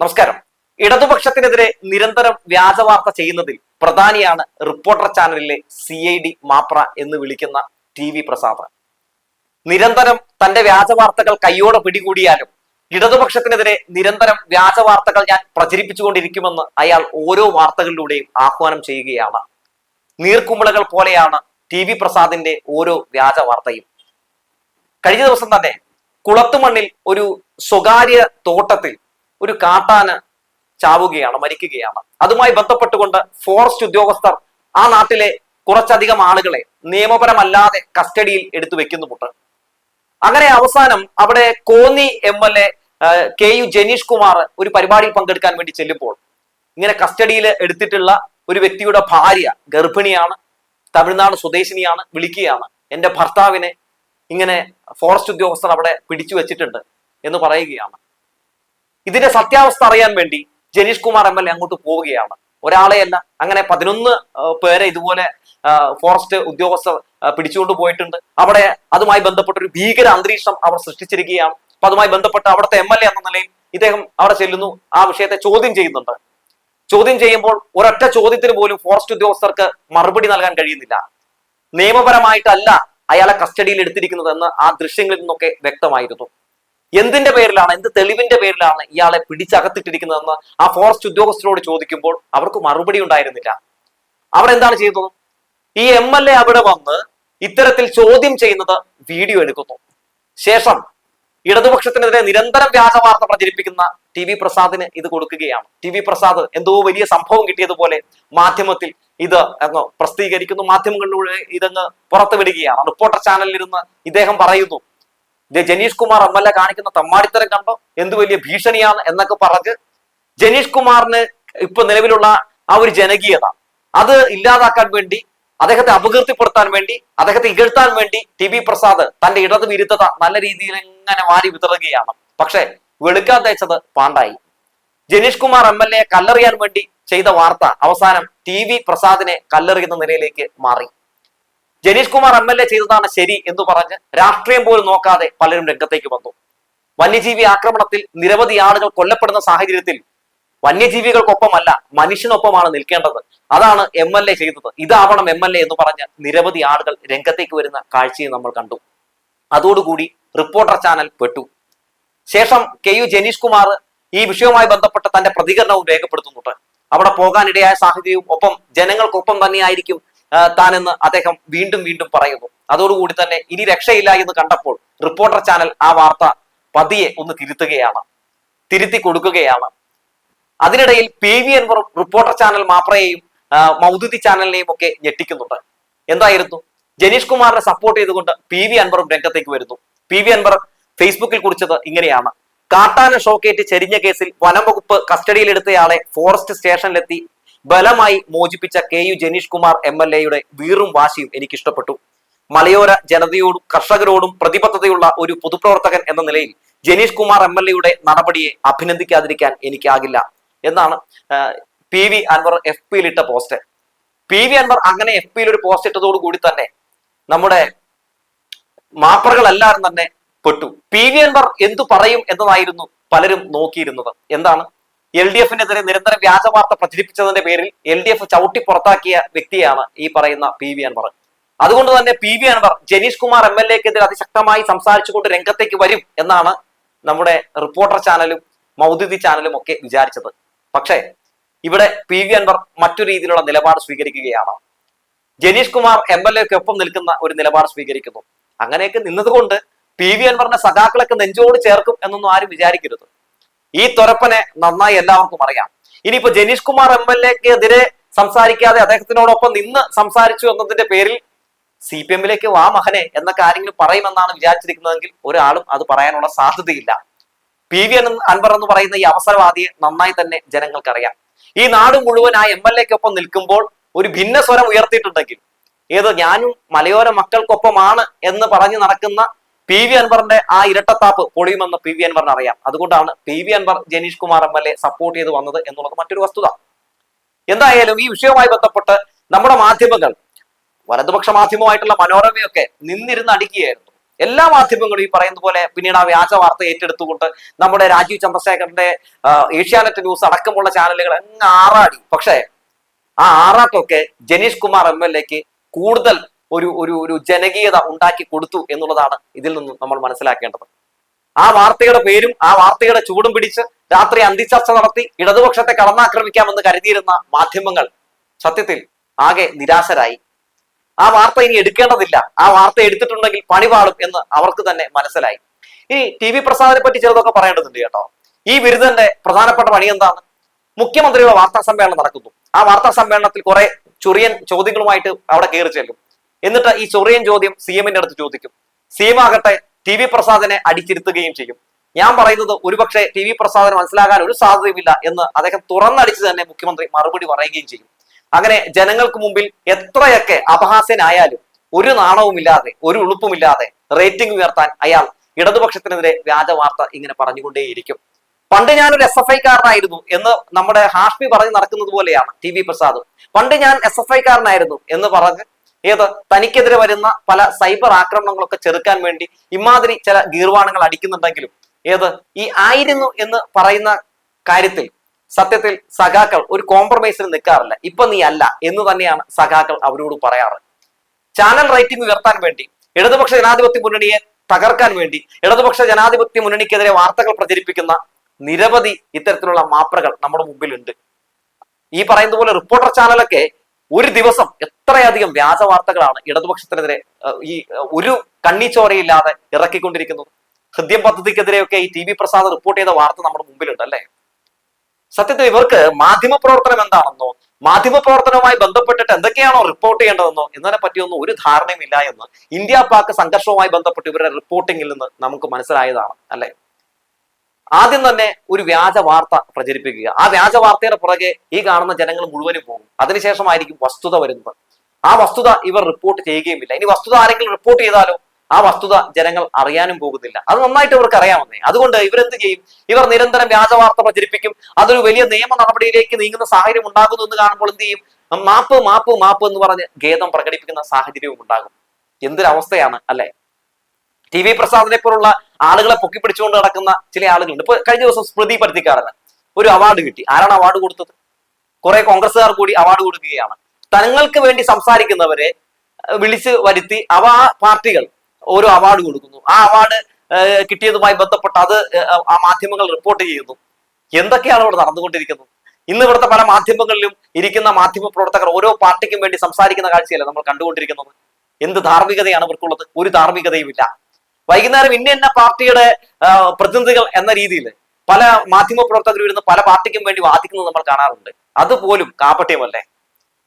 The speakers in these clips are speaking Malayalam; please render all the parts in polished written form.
നമസ്കാരം. ഇടതുപക്ഷത്തിനെതിരെ നിരന്തരം വ്യാജ വാർത്ത ചെയ്യുന്നതിൽ പ്രധാനിയാണ് റിപ്പോർട്ടർ ചാനലിലെ CID മാപ്ര എന്ന് വിളിക്കുന്ന TV പ്രസാദ്. നിരന്തരം തന്റെ വ്യാജ വാർത്തകൾ കയ്യോടെ പിടികൂടിയാലും ഇടതുപക്ഷത്തിനെതിരെ നിരന്തരം വ്യാജ വാർത്തകൾ ഞാൻ പ്രചരിപ്പിച്ചുകൊണ്ടിരിക്കുമെന്ന് അയാൾ ഓരോ വാർത്തകളിലൂടെയും ആഹ്വാനം ചെയ്യുകയാണ്. നീർക്കുമിളകൾ പോലെയാണ് TV പ്രസാദിന്റെ ഓരോ വ്യാജ വാർത്തയും. കഴിഞ്ഞ ദിവസം തന്നെ കുളത്തുമണ്ണിൽ ഒരു സ്വകാര്യ തോട്ടത്തിൽ ഒരു കാട്ടാന ചാവുകയാണ്, മരിക്കുകയാണ്. അതുമായി ബന്ധപ്പെട്ടുകൊണ്ട് ഫോറസ്റ്റ് ഉദ്യോഗസ്ഥർ ആ നാട്ടിലെ കുറച്ചധികം ആളുകളെ നിയമപരമല്ലാതെ കസ്റ്റഡിയിൽ എടുത്തു വെക്കുന്നുമുണ്ട്. അങ്ങനെ അവസാനം അവിടെ കോന്നി MLA KU ജനീഷ് കുമാർ ഒരു പരിപാടിയിൽ പങ്കെടുക്കാൻ വേണ്ടി ചെല്ലുമ്പോൾ ഇങ്ങനെ കസ്റ്റഡിയിൽ എടുത്തിട്ടുള്ള ഒരു വ്യക്തിയുടെ ഭാര്യ ഗർഭിണിയാണ്, തമിഴ്നാട് സ്വദേശിനിയാണ്, വിളിക്കുകയാണ്, എന്റെ ഭർത്താവിനെ ഇങ്ങനെ ഫോറസ്റ്റ് ഉദ്യോഗസ്ഥർ അവിടെ പിടിച്ചു വെച്ചിട്ടുണ്ട് എന്ന് പറയുകയാണ്. ഇതിന്റെ സത്യാവസ്ഥ അറിയാൻ വേണ്ടി ജനീഷ് കുമാർ MLA അങ്ങോട്ട് പോവുകയാണ്. ഒരാളെയല്ല, അങ്ങനെ 11 പേരെ ഇതുപോലെ ഫോറസ്റ്റ് ഉദ്യോഗസ്ഥർ പിടിച്ചുകൊണ്ട് പോയിട്ടുണ്ട്. അവിടെ അതുമായി ബന്ധപ്പെട്ട ഒരു ഭീകര അന്തരീക്ഷം അവർ സൃഷ്ടിച്ചിരിക്കുകയാണ്. അപ്പൊ അതുമായി ബന്ധപ്പെട്ട് അവിടുത്തെ MLA എന്ന നിലയിൽ ഇദ്ദേഹം അവിടെ ചെല്ലുന്നു, ആ വിഷയത്തെ ചോദ്യം ചെയ്യുന്നുണ്ട്. ചോദ്യം ചെയ്യുമ്പോൾ ഒരൊറ്റ ചോദ്യത്തിന് പോലും ഫോറസ്റ്റ് ഉദ്യോഗസ്ഥർക്ക് മറുപടി നൽകാൻ കഴിയുന്നില്ല. നിയമപരമായിട്ടല്ല അയാളെ കസ്റ്റഡിയിൽ എടുത്തിരിക്കുന്നത് എന്ന് ആ ദൃശ്യങ്ങളിൽ നിന്നൊക്കെ വ്യക്തമായിരുന്നു. എന്തിന്റെ പേരിലാണ്, എന്ത് തെളിവിന്റെ പേരിലാണ് ഇയാളെ പിടിച്ചകത്തിട്ടിരിക്കുന്നതെന്ന് ആ ഫോറസ്റ്റ് ഉദ്യോഗസ്ഥരോട് ചോദിക്കുമ്പോൾ അവർക്ക് മറുപടി ഉണ്ടായിരുന്നില്ല. അവർ എന്താണ് ചെയ്തത്? ഈ MLA അവിടെ വന്ന് ഇത്തരത്തിൽ ചോദ്യം ചെയ്യുന്നത് വീഡിയോ എടുക്കുന്നു. ശേഷം ഇടതുപക്ഷത്തിനെതിരെ നിരന്തരം വ്യാജ വാർത്ത പ്രചരിപ്പിക്കുന്ന TV പ്രസാദിന് ഇത് കൊടുക്കുകയാണ്. TV പ്രസാദ് എന്തോ വലിയ സംഭവം കിട്ടിയതുപോലെ മാധ്യമത്തിൽ ഇത് അങ്ങ് പ്രസിദ്ധീകരിക്കുന്നു, മാധ്യമങ്ങളിലൂടെ ഇതങ്ങ് പുറത്തു വിടുകയാണ്. റിപ്പോർട്ടർ ചാനലിൽ ഇരുന്ന് ഇദ്ദേഹം പറയുന്നു, ജനീഷ് കുമാർ MLA കാണിക്കുന്ന തമ്മാടിത്തരം കണ്ടോ, എന്ത് വലിയ ഭീഷണിയാണ് എന്നൊക്കെ പറഞ്ഞ് ജനീഷ് കുമാറിന് ഇപ്പൊ നിലവിലുള്ള ആ ഒരു ജനകീയത അത് ഇല്ലാതാക്കാൻ വേണ്ടി, അദ്ദേഹത്തെ അപകീർത്തിപ്പെടുത്താൻ വേണ്ടി, അദ്ദേഹത്തെ ഇകഴ്ത്താൻ വേണ്ടി TV പ്രസാദ് തന്റെ ഇടത് വിരുദ്ധത നല്ല രീതിയിൽ എങ്ങനെ വാരി വിതറുകയാണ്. പക്ഷെ വെളുക്കാൻ തേച്ചത് പാണ്ടായി. ജനീഷ് കുമാർ MLA കല്ലെറിയാൻ വേണ്ടി ചെയ്ത വാർത്ത അവസാനം TV പ്രസാദിനെ കല്ലെറിയുന്ന നിലയിലേക്ക് മാറി. ജനീഷ് കുമാർ MLA ചെയ്തതാണ് ശരി എന്ന് പറഞ്ഞ് രാഷ്ട്രീയം പോലും നോക്കാതെ പലരും രംഗത്തേക്ക് വന്നു. വന്യജീവി ആക്രമണത്തിൽ നിരവധി ആളുകൾ കൊല്ലപ്പെടുന്ന സാഹചര്യത്തിൽ വന്യജീവികൾക്കൊപ്പമല്ല മനുഷ്യനൊപ്പമാണ് നിൽക്കേണ്ടത്, അതാണ് MLA ചെയ്തത്, ഇതാവണം MLA എന്ന് പറഞ്ഞ് നിരവധി ആളുകൾ രംഗത്തേക്ക് വരുന്ന കാഴ്ചയും നമ്മൾ കണ്ടു. അതോടുകൂടി റിപ്പോർട്ടർ ചാനൽ പെട്ടു. ശേഷം KU ജനീഷ് കുമാർ ഈ വിഷയവുമായി ബന്ധപ്പെട്ട് തന്റെ പ്രതികരണവും രേഖപ്പെടുത്തുന്നുണ്ട്. അവിടെ പോകാനിടയായ സാഹചര്യവും ഒപ്പം ജനങ്ങൾക്കൊപ്പം തന്നെയായിരിക്കും താനെന്ന് അദ്ദേഹം വീണ്ടും വീണ്ടും പറയുന്നു. അതോടുകൂടി തന്നെ ഇനി രക്ഷയില്ല എന്ന് കണ്ടപ്പോൾ റിപ്പോർട്ടർ ചാനൽ ആ വാർത്ത പതിയെ ഒന്ന് തിരുത്തി കൊടുക്കുകയാണ്. അതിനിടയിൽ PV അൻവറും റിപ്പോർട്ടർ ചാനൽ മാപ്രയെയും മൗദൂദി ചാനലിനെയും ഒക്കെ ഞെട്ടിക്കുന്നുണ്ട്. എന്തായിരുന്നു? ജനീഷ് കുമാറിനെ സപ്പോർട്ട് ചെയ്തുകൊണ്ട് PV അൻവറും രംഗത്തേക്ക് വരുന്നു. PV അൻവർ ഫേസ്ബുക്കിൽ കുറിച്ചത് ഇങ്ങനെയാണ്: കാട്ടാന ഷോക്കേറ്റ് ചെരിഞ്ഞ കേസിൽ വനംവകുപ്പ് കസ്റ്റഡിയിലെടുത്തയാളെ ഫോറസ്റ്റ് സ്റ്റേഷനിലെത്തി ബലമായി മോചിപ്പിച്ച KU ജനീഷ് കുമാർ MLA-യുടെ വീറും വാശിയും എനിക്ക് ഇഷ്ടപ്പെട്ടു. മലയോര ജനതയോടും കർഷകരോടും പ്രതിബദ്ധതയുള്ള ഒരു പൊതുപ്രവർത്തകൻ എന്ന നിലയിൽ ജനീഷ് കുമാർ MLA-യുടെ നടപടിയെ അഭിനന്ദിക്കാതിരിക്കാൻ എനിക്കാകില്ല എന്നാണ് PV അൻവർ FB-യിൽ ഇട്ട പോസ്റ്റ്. PV അൻവർ അങ്ങനെ FB-യിൽ ഒരു പോസ്റ്റ് ഇട്ടതോടു കൂടി തന്നെ നമ്മുടെ മാപ്രകളെല്ലാവരും തന്നെ പെട്ടു. PV അൻവർ എന്തു പറയും എന്നതായിരുന്നു പലരും നോക്കിയിരുന്നത്. എന്താണ്? LDF-നെതിരെ നിരന്തരം വ്യാജ വാർത്ത പ്രചരിപ്പിച്ചതിന്റെ പേരിൽ LDF ചവിട്ടി പുറത്താക്കിയ വ്യക്തിയാണ് ഈ പറയുന്ന PV അൻവർ. അതുകൊണ്ട് തന്നെ PV അൻവർ ജനീഷ് കുമാർ MLA-ക്കെതിരെ അതിശക്തമായി സംസാരിച്ചുകൊണ്ട് രംഗത്തേക്ക് വരും എന്നാണ് നമ്മുടെ റിപ്പോർട്ടർ ചാനലും മൗദൂദി ചാനലും ഒക്കെ വിചാരിച്ചത്. പക്ഷേ ഇവിടെ PV അൻവർ മറ്റു രീതിയിലുള്ള നിലപാട് സ്വീകരിക്കുകയാണ്. ജനീഷ് കുമാർ MLA-ക്കൊപ്പം നിൽക്കുന്ന ഒരു നിലപാട് സ്വീകരിക്കുന്നു. അങ്ങനെയൊക്കെ നിന്നതുകൊണ്ട് PV അൻവറിന്റെ സഖാക്കളൊക്കെ നെഞ്ചോട് ചേർക്കും എന്നൊന്നും ആരും വിചാരിക്കരുത്. ഈ തൊരപ്പനെ നന്നായി എല്ലാവർക്കും അറിയാം. ഇനിയിപ്പോ ജനീഷ് കുമാർ MLA-ക്കെതിരെ സംസാരിക്കാതെ അദ്ദേഹത്തിനോടൊപ്പം നിന്ന് സംസാരിച്ചു എന്നതിന്റെ പേരിൽ CPM-ലേക്ക് വാ മകനെ എന്നൊക്കെ ആരെങ്കിലും പറയുമെന്നാണ് വിചാരിച്ചിരിക്കുന്നതെങ്കിൽ ഒരാളും അത് പറയാനുള്ള സാധ്യതയില്ല. PV അൻവർ എന്ന് പറയുന്ന ഈ അവസരവാദിയെ നന്നായി തന്നെ ജനങ്ങൾക്കറിയാം. ഈ നാട് മുഴുവൻ ആ MLA-ക്കൊപ്പം നിൽക്കുമ്പോൾ ഒരു ഭിന്ന സ്വരം ഉയർത്തിയിട്ടുണ്ടെങ്കിൽ ഏത് ഞാനും മലയോര മക്കൾക്കൊപ്പമാണ് എന്ന് പറഞ്ഞു നടക്കുന്ന PV അൻവറിന്റെ ആ ഇരട്ടത്താപ്പ് പൊളിയുമെന്ന് PV അൻവറിന് അറിയാം. അതുകൊണ്ടാണ് PV Anvar Janeesh Kumar MLA support ചെയ്ത് വന്നത് എന്നുള്ളത് മറ്റൊരു വസ്തുത. എന്തായാലും ഈ വിഷയവുമായി ബന്ധപ്പെട്ട് നമ്മുടെ മാധ്യമങ്ങൾ, വലതുപക്ഷ മാധ്യമമായിട്ടുള്ള മനോരമയൊക്കെ നിന്നിരുന്ന് അടിക്കുകയായിരുന്നു. എല്ലാ മാധ്യമങ്ങളും ഈ പറയുന്ന പോലെ പിന്നീട് ആ വ്യാജ വാർത്ത ഏറ്റെടുത്തുകൊണ്ട് നമ്മുടെ രാജീവ് ചന്ദ്രശേഖരന്റെ ഏഷ്യാനെറ്റ് ന്യൂസ് അടക്കമുള്ള ചാനലുകൾ അങ്ങ് ആറാടി. പക്ഷേ ആ ആറാട്ടൊക്കെ ജനീഷ് കുമാർ MLA കൂടുതൽ ഒരു ജനകീയത ഉണ്ടാക്കി കൊടുത്തു എന്നുള്ളതാണ് ഇതിൽ നിന്നും നമ്മൾ മനസ്സിലാക്കേണ്ടത്. ആ വാർത്തയുടെ പേരും ആ വാർത്തയുടെ ചൂടും പിടിച്ച് രാത്രി അന്തിച്ചർച്ച നടത്തി ഇടതുപക്ഷത്തെ കടന്നാക്രമിക്കാമെന്ന് കരുതിയിരുന്ന മാധ്യമങ്ങൾ സത്യത്തിൽ ആകെ നിരാശരായി. ആ വാർത്ത ഇനി എടുക്കേണ്ടതില്ല, ആ വാർത്ത എടുത്തിട്ടുണ്ടെങ്കിൽ പണിപാടും എന്ന് അവർക്ക് തന്നെ മനസ്സിലായി. ഇനി TV പ്രസാദിനെ പറ്റി ചെറുതൊക്കെ പറയേണ്ടതുണ്ട് കേട്ടോ. ഈ ബിരുദന്റെ പ്രധാനപ്പെട്ട പണി എന്താണ്? മുഖ്യമന്ത്രിയുടെ വാർത്താ സമ്മേളനം നടക്കുന്നു. ആ വാർത്താ സമ്മേളനത്തിൽ കുറെ ചൊറിയൻ ചോദ്യങ്ങളുമായിട്ട് അവിടെ കയറി ചെല്ലും. എന്നിട്ട് ഈ ചൊറിയൻ ചോദ്യം CM-ന്റെ അടുത്ത് ചോദിക്കും. CM ആകട്ടെ TV പ്രസാദിനെ അടിച്ചിരുത്തുകയും ചെയ്യും. ഞാൻ പറയുന്നത് ഒരുപക്ഷെ TV പ്രസാദിന് മനസ്സിലാകാൻ ഒരു സാധ്യതയുമില്ല എന്ന് അദ്ദേഹം തുറന്നടിച്ച് തന്നെ മുഖ്യമന്ത്രി മറുപടി പറയുകയും ചെയ്യും. അങ്ങനെ ജനങ്ങൾക്ക് മുമ്പിൽ എത്രയൊക്കെ അപഹാസ്യനായാലും ഒരു നാണവുമില്ലാതെ ഒരു ഉളുപ്പുമില്ലാതെ റേറ്റിംഗ് ഉയർത്താൻ അയാൾ ഇടതുപക്ഷത്തിനെതിരെ വ്യാജ വാർത്ത ഇങ്ങനെ പറഞ്ഞുകൊണ്ടേയിരിക്കും. പണ്ട് ഞാനൊരു SFI-കാരനായിരുന്നു എന്ന് നമ്മുടെ ഹാഷ്മി പറഞ്ഞ് നടക്കുന്നത് പോലെയാണ് TV പ്രസാദ്. പണ്ട് ഞാൻ SFI-കാരനായിരുന്നു എന്ന് പറഞ്ഞ് തനിക്കെതിരെ വരുന്ന പല സൈബർ ആക്രമണങ്ങളൊക്കെ ചെറുക്കാൻ വേണ്ടി ഇമാതിരി ചില ഗീർവാണങ്ങൾ അടിക്കുന്നുണ്ടെങ്കിലും ഈ ആയിരുന്നു എന്ന് പറയുന്ന കാര്യത്തിൽ സത്യത്തിൽ സഖാക്കൾ ഒരു കോംപ്രമൈസിന് നിൽക്കാറില്ല. ഇപ്പൊ നീ അല്ല എന്ന് തന്നെയാണ് സഖാക്കൾ അവരോട് പറയാറ്. ചാനൽ റേറ്റിംഗ് ഉയർത്താൻ വേണ്ടി, ഇടതുപക്ഷ ജനാധിപത്യ മുന്നണിയെ തകർക്കാൻ വേണ്ടി, ഇടതുപക്ഷ ജനാധിപത്യ മുന്നണിക്കെതിരെ വാർത്തകൾ പ്രചരിപ്പിക്കുന്ന നിരവധി ഇത്തരത്തിലുള്ള മാപ്രകൾ നമ്മുടെ മുമ്പിലുണ്ട്. ഈ പറയുന്ന പോലെ റിപ്പോർട്ടർ ചാനലൊക്കെ ഒരു ദിവസം എത്രയധികം വ്യാജ വാർത്തകളാണ് ഇടതുപക്ഷത്തിനെതിരെ ഈ ഒരു കണ്ണിച്ചോരയില്ലാതെ ഇറക്കിക്കൊണ്ടിരിക്കുന്നത്. ഹൃദയം പദ്ധതിക്കെതിരെയൊക്കെ ഈ TV പ്രസാദ് റിപ്പോർട്ട് ചെയ്ത വാർത്ത നമ്മുടെ മുമ്പിലുണ്ട് അല്ലേ? സത്യത്തിൽ ഇവർക്ക് മാധ്യമ പ്രവർത്തനം എന്താണെന്നോ മാധ്യമ പ്രവർത്തനവുമായി ബന്ധപ്പെട്ടിട്ട് എന്തൊക്കെയാണോ റിപ്പോർട്ട് ചെയ്യേണ്ടതെന്നോ എന്നതിനെ പറ്റിയൊന്നും ഒരു ധാരണയും ഇല്ല എന്ന് ഇന്ത്യ പാക് സംഘർഷവുമായി ബന്ധപ്പെട്ട് ഇവരുടെ റിപ്പോർട്ടിങ്ങിൽ നിന്ന് നമുക്ക് മനസ്സിലായതാണ് അല്ലെ? ആദ്യം തന്നെ ഒരു വ്യാജ വാർത്ത പ്രചരിപ്പിക്കുക, ആ വ്യാജ വാർത്തയുടെ പുറകെ ഈ കാണുന്ന ജനങ്ങൾ മുഴുവനും പോകും. അതിനുശേഷമായിരിക്കും വസ്തുത വരുന്നത്. ആ വസ്തുത ഇവർ റിപ്പോർട്ട് ചെയ്യുകയുമില്ല. ഇനി വസ്തുത ആരെങ്കിലും റിപ്പോർട്ട് ചെയ്താലോ ആ വസ്തുത ജനങ്ങൾ അറിയാനും പോകുന്നില്ല. അത് നന്നായിട്ട് ഇവർക്ക് അറിയാമെന്നേ. അതുകൊണ്ട് ഇവരെന്ത് ചെയ്യും? ഇവർ നിരന്തരം വ്യാജ വാർത്ത പ്രചരിപ്പിക്കും. അതൊരു വലിയ നിയമ നടപടിയിലേക്ക് നീങ്ങുന്ന സാഹചര്യം ഉണ്ടാകുന്നു എന്ന് കാണുമ്പോൾ എന്ത് ചെയ്യും? മാപ്പ് മാപ്പ് മാപ്പ് എന്ന് പറഞ്ഞ് ഖേദം പ്രകടിപ്പിക്കുന്ന സാഹചര്യവും ഉണ്ടാകും. എന്തൊരവസ്ഥയാണ് അല്ലെ? TV പ്രസാദിനെ പോലുള്ള ആളുകളെ പൊക്കിപ്പിടിച്ചുകൊണ്ട് നടക്കുന്ന ചില ആളുകളുണ്ട്. ഇപ്പൊ കഴിഞ്ഞ ദിവസം സ്മൃതി പരുത്തിക്കാരന് ഒരു അവാർഡ് കിട്ടി. ആരാണ് അവാർഡ് കൊടുത്തത്? കുറെ കോൺഗ്രസ്സുകാർ കൂടി അവാർഡ് കൊടുക്കുകയാണ്. തങ്ങൾക്ക് വേണ്ടി സംസാരിക്കുന്നവരെ വിളിച്ച് വരുത്തി ആ പാർട്ടികൾ ഓരോ അവാർഡ് കൊടുക്കുന്നു. ആ അവാർഡ് കിട്ടിയതുമായി ബന്ധപ്പെട്ട് അത് ആ മാധ്യമങ്ങൾ റിപ്പോർട്ട് ചെയ്യുന്നു. എന്തൊക്കെയാണ് ഇവിടെ നടന്നുകൊണ്ടിരിക്കുന്നത്? ഇന്ന് ഇവിടുത്തെ പല മാധ്യമങ്ങളിലും ഇരിക്കുന്ന മാധ്യമ പ്രവർത്തകർ ഓരോ പാർട്ടിക്കും വേണ്ടി സംസാരിക്കുന്ന കാഴ്ചയല്ല നമ്മൾ കണ്ടുകൊണ്ടിരിക്കുന്നത്. എന്ത് ധാർമ്മികതയാണ് ഇവർക്കുള്ളത്? ഒരു ധാർമ്മികതയും ഇല്ല. വൈകുന്നേരം ഇന്ന പാർട്ടിയുടെ പ്രതിനിധികൾ എന്ന രീതിയിൽ പല മാധ്യമ പ്രവർത്തകർ ഇരുന്ന് പല പാർട്ടിക്കും വേണ്ടി വാദിക്കുന്നത് നമ്മൾ കാണാറുണ്ട്. അതുപോലും കാപട്യമല്ലേ?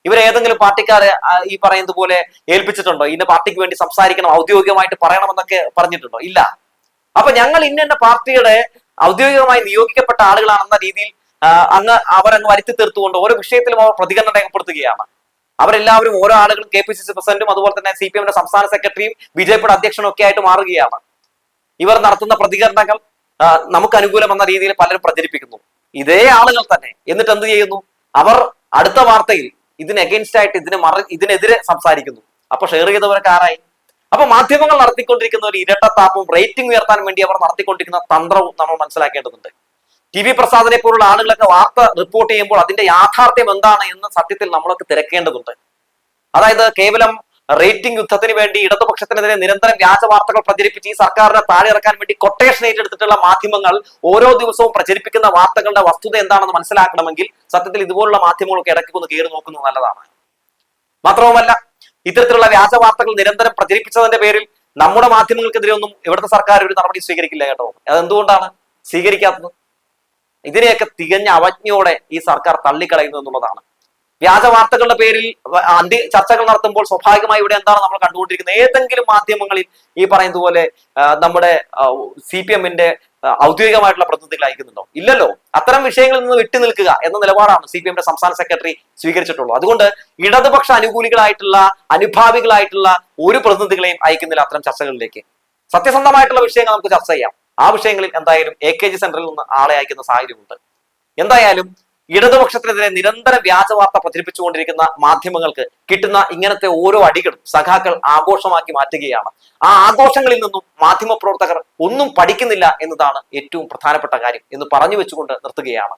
ഇവരേതെങ്കിലും പാർട്ടിക്കാരെ ഈ പറയുന്നത് പോലെ ഏൽപ്പിച്ചിട്ടുണ്ടോ? ഇന്ന പാർട്ടിക്ക് വേണ്ടി സംസാരിക്കണം, ഔദ്യോഗികമായിട്ട് പറയണമെന്നൊക്കെ പറഞ്ഞിട്ടുണ്ടോ? ഇല്ല. അപ്പൊ ഞങ്ങൾ ഇന്ന പാർട്ടിയുടെ ഔദ്യോഗികമായി നിയോഗിക്കപ്പെട്ട ആളുകളാണെന്ന രീതിയിൽ അവരങ്ങ് വരുത്തി തീർത്തുകൊണ്ട് ഓരോ വിഷയത്തിലും അവർ പ്രതികരണം രേഖപ്പെടുത്തുകയാണ്. അവരെല്ലാവരും ഓരോ ആളുകളും KPCC പ്രസിഡന്റും അതുപോലെ തന്നെ CPM-ന്റെ സംസ്ഥാന സെക്രട്ടറിയും BJP-യുടെ അധ്യക്ഷനും ഒക്കെ ആയിട്ട് മാറുകയാണ്. ഇവർ നടത്തുന്ന പ്രതികരണങ്ങൾ നമുക്ക് അനുകൂലമെന്ന രീതിയിൽ പലരും പ്രചരിപ്പിക്കുന്നു. ഇതേ ആളുകൾ തന്നെ എന്നിട്ട് എന്ത് ചെയ്യുന്നു? അവർ അടുത്ത വാർത്തയിൽ ഇതിന് അഗെയിൻസ്റ്റ് ആയിട്ട് ഇതിനെതിരെ സംസാരിക്കുന്നു. അപ്പൊ ഷെയർ ചെയ്തവരൊക്കെ ആരായി? അപ്പൊ മാധ്യമങ്ങൾ നടത്തിക്കൊണ്ടിരിക്കുന്ന ഒരു ഇരട്ടത്താപ്പും റേറ്റിംഗ് ഉയർത്താൻ വേണ്ടി അവർ നടത്തിക്കൊണ്ടിരിക്കുന്ന തന്ത്രവും നമ്മൾ മനസ്സിലാക്കേണ്ടതുണ്ട്. TV പ്രസാദിനെ പോലുള്ള ആളുകളൊക്കെ വാർത്ത റിപ്പോർട്ട് ചെയ്യുമ്പോൾ അതിന്റെ യാഥാർത്ഥ്യം എന്താണ് എന്ന് സത്യത്തിൽ നമ്മളൊക്കെ തിരക്കേണ്ടതുണ്ട്. അതായത് കേവലം റേറ്റിംഗ് യുദ്ധത്തിന് വേണ്ടി ഇടതുപക്ഷത്തിനെതിരെ നിരന്തരം വ്യാജ വാർത്തകൾ പ്രചരിപ്പിച്ച് ഈ സർക്കാരിനെ താഴെ ഇറക്കാൻ വേണ്ടി കൊട്ടേഷൻ ഏറ്റെടുത്തിട്ടുള്ള മാധ്യമങ്ങൾ ഓരോ ദിവസവും പ്രചരിപ്പിക്കുന്ന വാർത്തകളുടെ വസ്തുത എന്താണെന്ന് മനസ്സിലാക്കണമെങ്കിൽ സത്യത്തിൽ ഇതുപോലുള്ള മാധ്യമങ്ങളൊക്കെ ഇടയ്ക്കൊന്ന് കയറി നോക്കുന്നത് നല്ലതാണ്. മാത്രവുമല്ല, ഇത്തരത്തിലുള്ള വ്യാജ വാർത്തകൾ നിരന്തരം പ്രചരിപ്പിച്ചതിന്റെ പേരിൽ നമ്മുടെ മാധ്യമങ്ങൾക്കെതിരെ ഒന്നും ഇവിടുത്തെ സർക്കാർ ഒരു നടപടി സ്വീകരിക്കില്ല കേട്ടോ. അതെന്തുകൊണ്ടാണ് സ്വീകരിക്കാത്തത്? ഇതിനെയൊക്കെ തികഞ്ഞ അവജ്ഞയോടെ ഈ സർക്കാർ തള്ളിക്കളയുന്നു എന്നുള്ളതാണ്. വ്യാജ വാർത്തകളുടെ പേരിൽ ചർച്ചകൾ നടത്തുമ്പോൾ സ്വാഭാവികമായി ഇവിടെ എന്താണ് നമ്മൾ കണ്ടുകൊണ്ടിരിക്കുന്നത്? ഏതെങ്കിലും മാധ്യമങ്ങളിൽ ഈ പറയുന്നത് പോലെ നമ്മുടെ CPM-ന്റെ ഔദ്യോഗികമായിട്ടുള്ള പ്രതിനിധികൾ അയക്കുന്നുണ്ടോ? ഇല്ലല്ലോ. അത്തരം വിഷയങ്ങളിൽ നിന്ന് വിട്ടു നിൽക്കുക എന്ന നിലപാടാണ് CPM-ന്റെ സംസ്ഥാന സെക്രട്ടറി സ്വീകരിച്ചിട്ടുള്ളൂ. അതുകൊണ്ട് ഇടതുപക്ഷ അനുകൂലികളായിട്ടുള്ള അനുഭാവികളായിട്ടുള്ള ഒരു പ്രതിനിധികളെയും അയക്കുന്നില്ല അത്തരം ചർച്ചകളിലേക്ക്. സത്യസന്ധമായിട്ടുള്ള വിഷയങ്ങൾ നമുക്ക് ചർച്ച ചെയ്യാം. ആ വിഷയങ്ങളിൽ എന്തായാലും AKG സെന്ററിൽ നിന്ന് ആളെ അയക്കുന്ന സാഹചര്യമുണ്ട്. എന്തായാലും ഇടതുപക്ഷത്തിനെതിരെ നിരന്തരം വ്യാജ വാർത്ത പ്രചരിപ്പിച്ചുകൊണ്ടിരിക്കുന്ന മാധ്യമങ്ങൾക്ക് കിട്ടുന്ന ഇങ്ങനത്തെ ഓരോ അടികളും സഖാക്കൾ ആഘോഷമാക്കി മാറ്റുകയാണ്. ആ ആഘോഷങ്ങളിൽ നിന്നും മാധ്യമപ്രവർത്തകർ ഒന്നും പഠിക്കുന്നില്ല എന്നതാണ് ഏറ്റവും പ്രധാനപ്പെട്ട കാര്യം എന്ന് പറഞ്ഞു വെച്ചുകൊണ്ട് നിർത്തുകയാണ്.